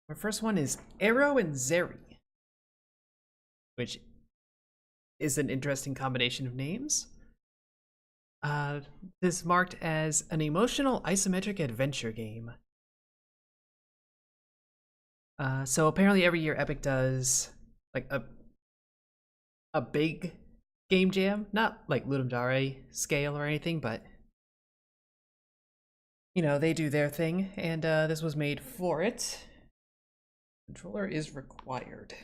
Our first one is Arrow and Zary, which is an interesting combination of names. This is marked as an emotional isometric adventure game. So apparently every year Epic does like a big game jam, not like Ludum Dare scale or anything, but you know, they do their thing, and this was made for it. Controller is required.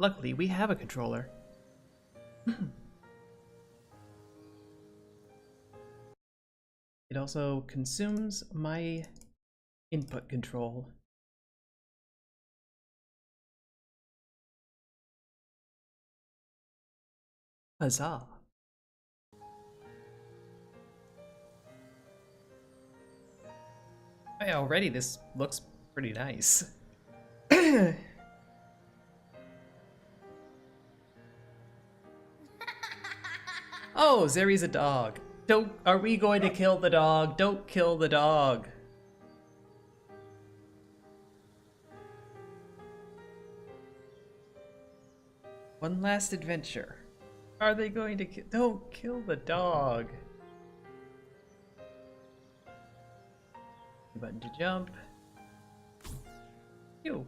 Luckily, we have a controller. It also consumes my input control. Huzzah. Hey, already this looks pretty nice. Oh, Zary's a dog. Are we going to kill the dog? Don't kill the dog. One last adventure. Are they going to don't kill the dog. Button to jump. Ew.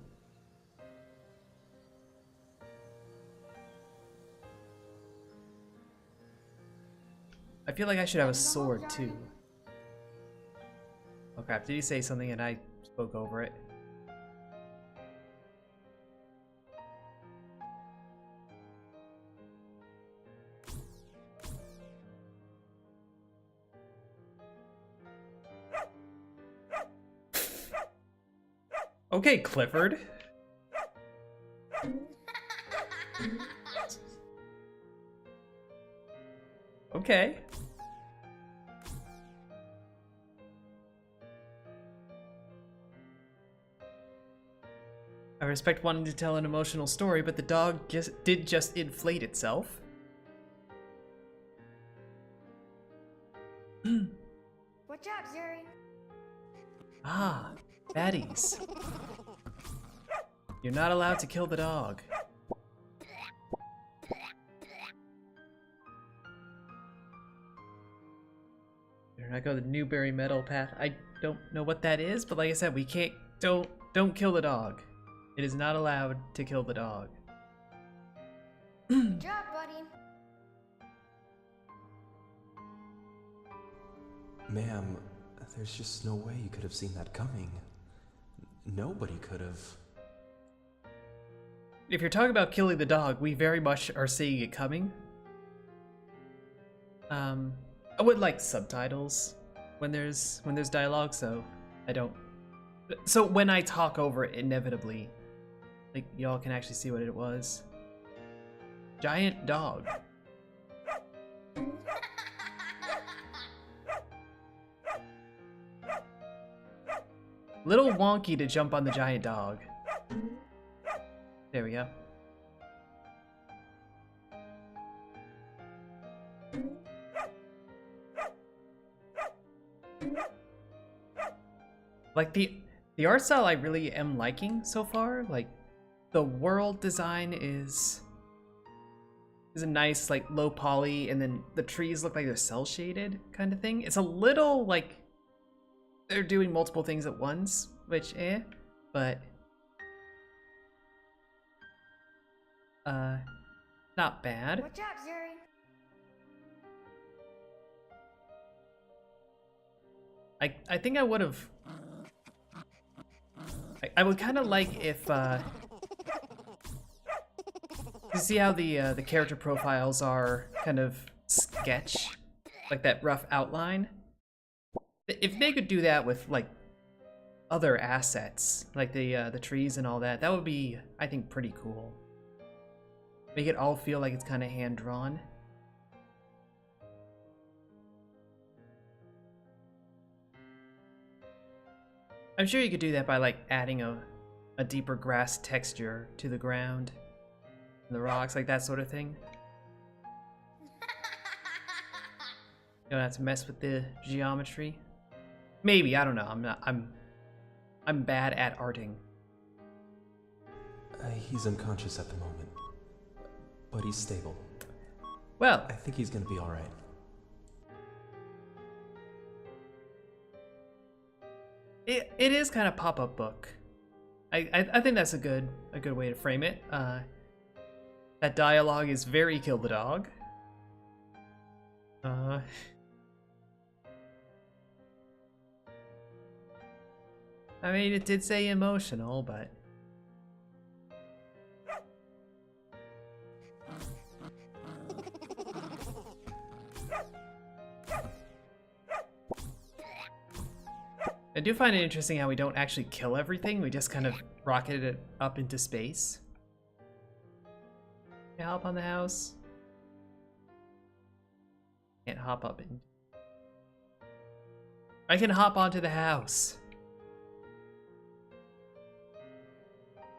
I feel like I should have a sword too. Oh crap, did he say something and I spoke over it? Okay, Clifford. Okay. I respect wanting to tell an emotional story, but the dog did just inflate itself. Watch out, Zary. Ah, baddies. You're not allowed to kill the dog. Better not go the Newberry Meadow path. I don't know what that is, but like I said, we can't. Don't kill the dog. It is not allowed to kill the dog. Good job, buddy. Ma'am, there's just no way you could have seen that coming. Nobody could have. If you're talking about killing the dog, we very much are seeing it coming. I would like subtitles when there's dialogue, so I don't. So when I talk over it, inevitably, like y'all can actually see what it was. Giant dog. Little wonky to jump on the giant dog. There we go. Like the art style I really am liking so far. Like the world design is a nice like low poly, and then the trees look like they're cel shaded kind of thing. It's a little like they're doing multiple things at once, which but not bad. Watch out, Zary. I think I would have. I would kind of like if you see how the character profiles are kind of sketch, like that rough outline. If they could do that with like other assets, like the trees and all that, that would be, I think, pretty cool. Make it all feel like it's kind of hand drawn. I'm sure you could do that by like adding a deeper grass texture to the ground, and the rocks, like that sort of thing. You don't have to mess with the geometry. Maybe, I don't know. I'm bad at arting. He's unconscious at the moment, but he's stable. Well, I think he's gonna be alright. it is kind of pop-up book. I think that's a good way to frame it. That dialogue is very kill the dog. I mean, it did say emotional, but I do find it interesting how we don't actually kill everything, we just kind of rocket it up into space. Can I hop on the house? Can't hop up in. I can hop onto the house.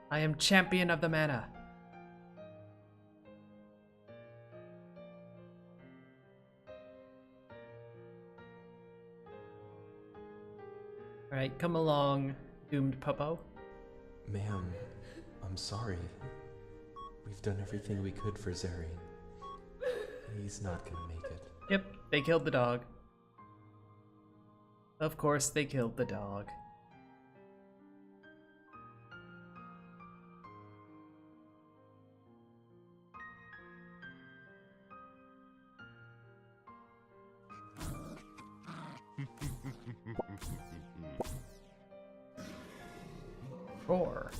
I am champion of the mana. Alright, come along, doomed puppo. Ma'am, I'm sorry. We've done everything we could for Zary. He's not gonna make it. Yep, they killed the dog. Of course they killed the dog. Roar.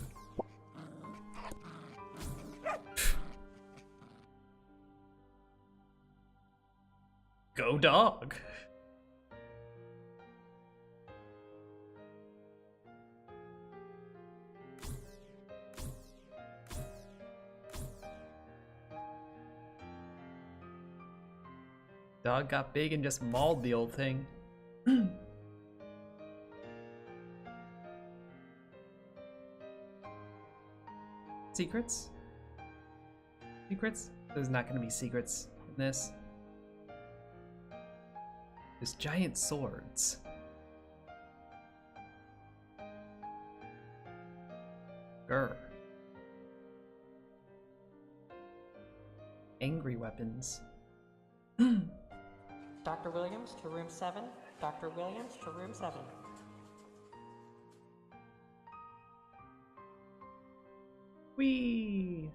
Go dog. Dog got big and just mauled the old thing. Secrets? Secrets? There's not gonna be secrets in this. There's giant swords. Grr. Angry weapons. Dr. Williams to room 7. Dr. Williams to room 7. Whee!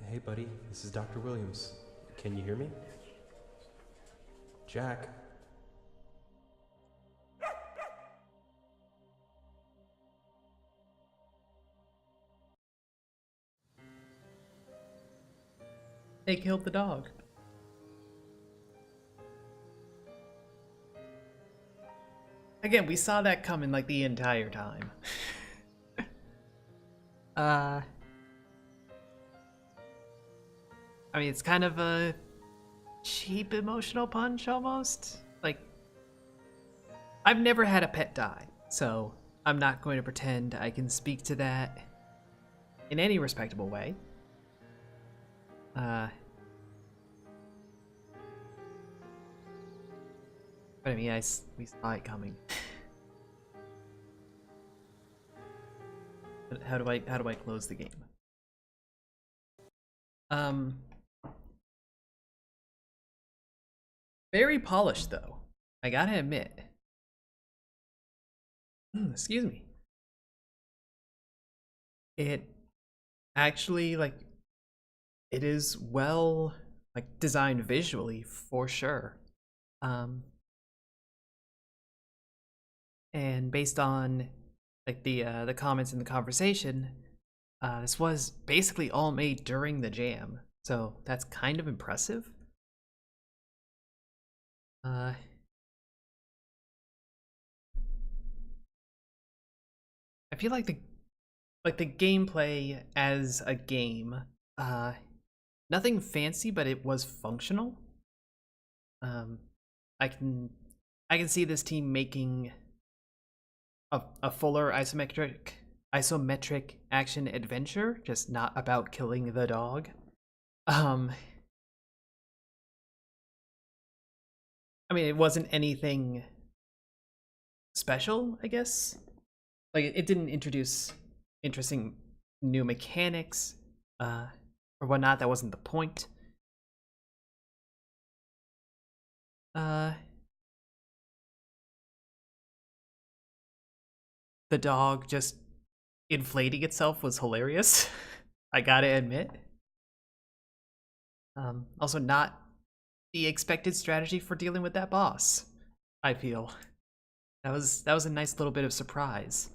Hey buddy, this is Dr. Williams. Can you hear me? Jack? They killed the dog. Again, we saw that coming like the entire time. I mean, it's kind of a cheap emotional punch almost. Like, I've never had a pet die, so I'm not going to pretend I can speak to that in any respectable way. But I mean, we saw it coming. But how do I close the game? Very polished though, I gotta admit. Excuse me. It actually, like, it is well, like, designed visually for sure. And based on like the comments in the conversation, this was basically all made during the jam, so that's kind of impressive. I feel like the gameplay as a game, nothing fancy, but it was functional. I can see this team making a fuller isometric isometric action adventure, just not about killing the dog. I mean, it wasn't anything special, I guess. Like, it didn't introduce interesting new mechanics, or whatnot. That wasn't the point. The dog just inflating itself was hilarious. I gotta admit. Also, not the expected strategy for dealing with that boss, I feel. That was a nice little bit of surprise.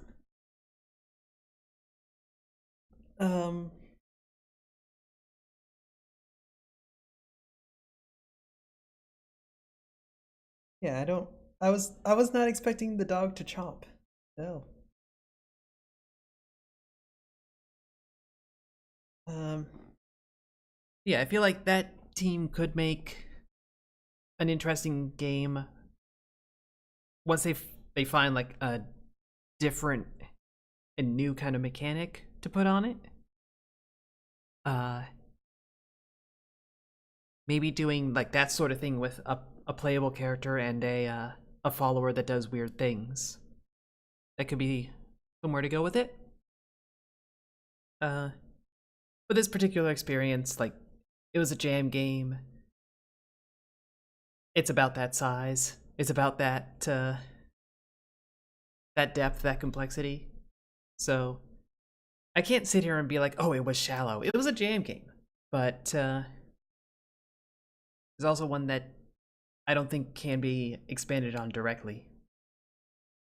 Yeah, I was not expecting the dog to chomp. No. Yeah, I feel like that team could make an interesting game once they find like a different and new kind of mechanic to put on it. Maybe doing like that sort of thing with a playable character and a follower that does weird things. That could be somewhere to go with it. For this particular experience, like, it was a jam game. It's about that size. It's about that that depth, that complexity. So I can't sit here and be like, oh, it was shallow. It was a jam game, but there's also one that I don't think can be expanded on directly.